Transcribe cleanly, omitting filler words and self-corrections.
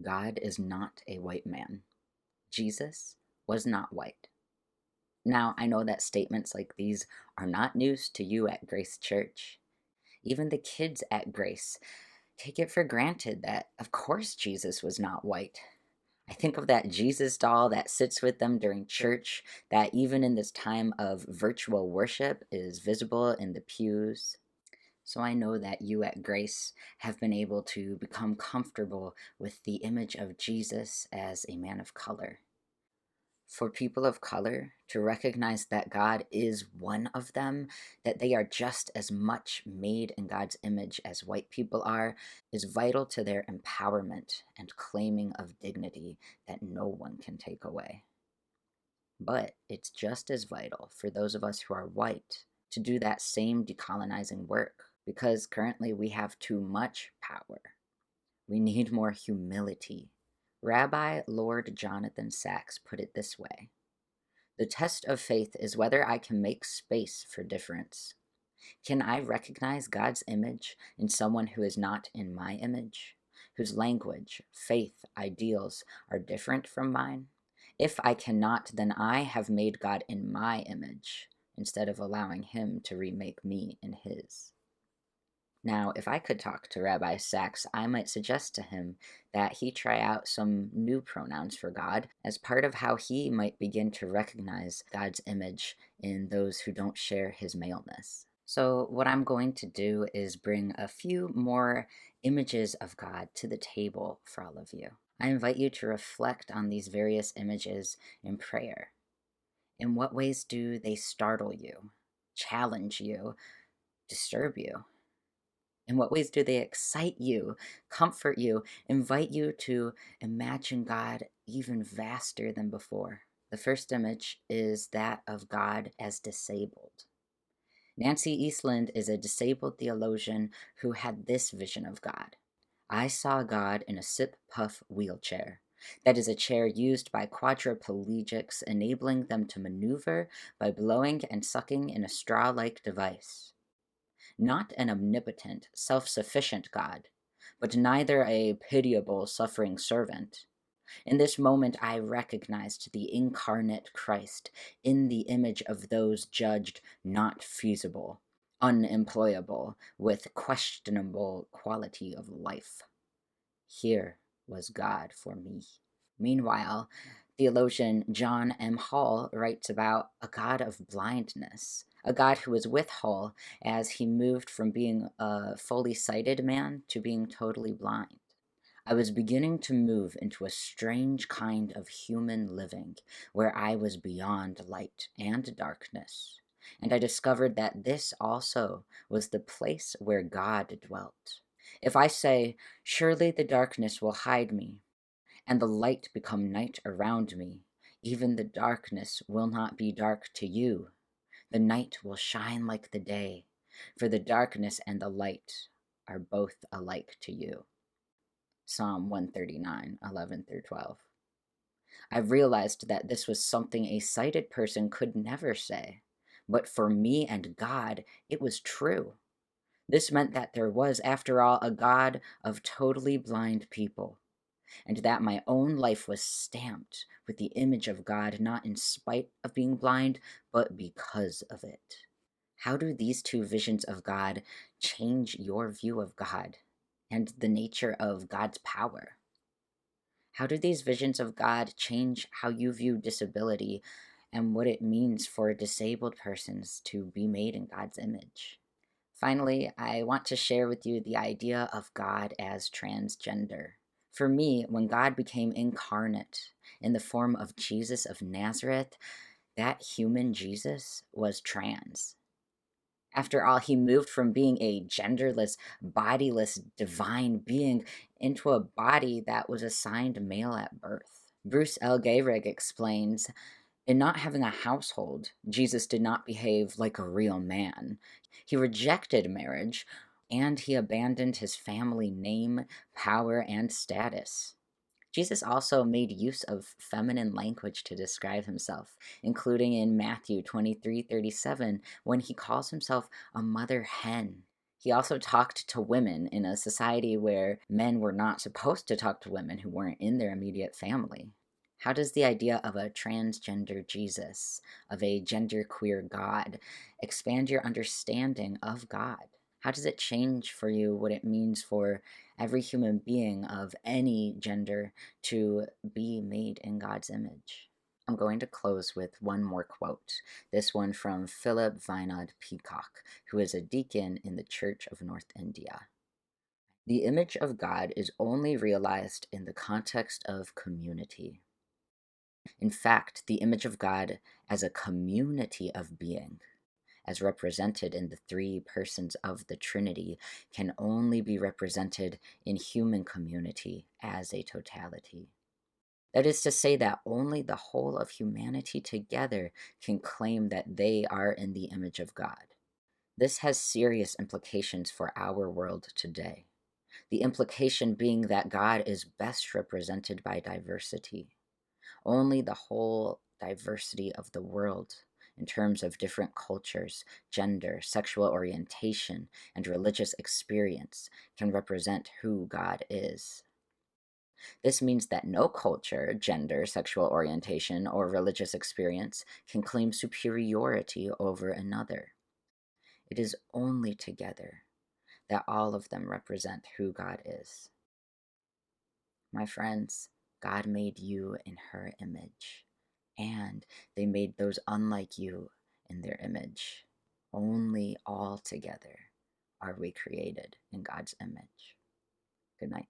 God is not a white man. Jesus was not white. Now, I know that statements like these are not news to you at Grace Church. Even the kids at Grace take it for granted that, of course, Jesus was not white. I think of that Jesus doll that sits with them during church, that even in this time of virtual worship is visible in the pews. So I know that you at Grace have been able to become comfortable with the image of Jesus as a man of color. For people of color to recognize that God is one of them, that they are just as much made in God's image as white people are, is vital to their empowerment and claiming of dignity that no one can take away. But it's just as vital for those of us who are white to do that same decolonizing work, because currently we have too much power. We need more humility. Rabbi Lord Jonathan Sacks put it this way: the test of faith is whether I can make space for difference. Can I recognize God's image in someone who is not in my image, whose language, faith, ideals are different from mine? If I cannot, then I have made God in my image instead of allowing him to remake me in his. Now, if I could talk to Rabbi Sacks, I might suggest to him that he try out some new pronouns for God as part of how he might begin to recognize God's image in those who don't share his maleness. So what I'm going to do is bring a few more images of God to the table for all of you. I invite you to reflect on these various images in prayer. In what ways do they startle you, challenge you, disturb you? In what ways do they excite you, comfort you, invite you to imagine God even vaster than before? The first image is that of God as disabled. Nancy Eastland is a disabled theologian who had this vision of God. I saw God in a sip-puff wheelchair. That is a chair used by quadriplegics, enabling them to maneuver by blowing and sucking in a straw-like device. Not an omnipotent, self-sufficient God, but neither a pitiable, suffering servant. In this moment, I recognized the incarnate Christ in the image of those judged not feasible, unemployable, with questionable quality of life. Here was God for me. Meanwhile, theologian John M. Hall writes about a God of blindness, a God who was with Hall as he moved from being a fully sighted man to being totally blind. I was beginning to move into a strange kind of human living where I was beyond light and darkness, and I discovered that this also was the place where God dwelt. If I say, "Surely the darkness will hide me, and the light become night around me, even the darkness will not be dark to you. The night will shine like the day, for the darkness and the light are both alike to you." Psalm 139, 11 through 12. I realized that this was something a sighted person could never say, but for me and God, it was true. This meant that there was, after all, a God of totally blind people, and that my own life was stamped with the image of God, not in spite of being blind, but because of it. How do these two visions of God change your view of God and the nature of God's power? How do these visions of God change how you view disability and what it means for disabled persons to be made in God's image? Finally, I want to share with you the idea of God as transgender. For me, when God became incarnate in the form of Jesus of Nazareth, that human Jesus was trans. After all, he moved from being a genderless, bodiless, divine being into a body that was assigned male at birth. Bruce L. Gehrig explains, in not having a household, Jesus did not behave like a real man. He rejected marriage, and he abandoned his family name, power, and status. Jesus also made use of feminine language to describe himself, including in Matthew 23:37, when he calls himself a mother hen. He also talked to women in a society where men were not supposed to talk to women who weren't in their immediate family. How does the idea of a transgender Jesus, of a genderqueer God, expand your understanding of God? How does it change for you what it means for every human being of any gender to be made in God's image? I'm going to close with one more quote, this one from Philip Vinod Peacock, who is a deacon in the Church of North India. The image of God is only realized in the context of community. In fact, the image of God as a community of being, as represented in the three persons of the Trinity, can only be represented in human community as a totality. That is to say that only the whole of humanity together can claim that they are in the image of God. This has serious implications for our world today. The implication being that God is best represented by diversity. Only the whole diversity of the world, in terms of different cultures, gender, sexual orientation, and religious experience, can represent who God is. This means that no culture, gender, sexual orientation, or religious experience can claim superiority over another. It is only together that all of them represent who God is. My friends, God made you in her image, and they made those unlike you in their image. Only all together are we created in God's image. Good night.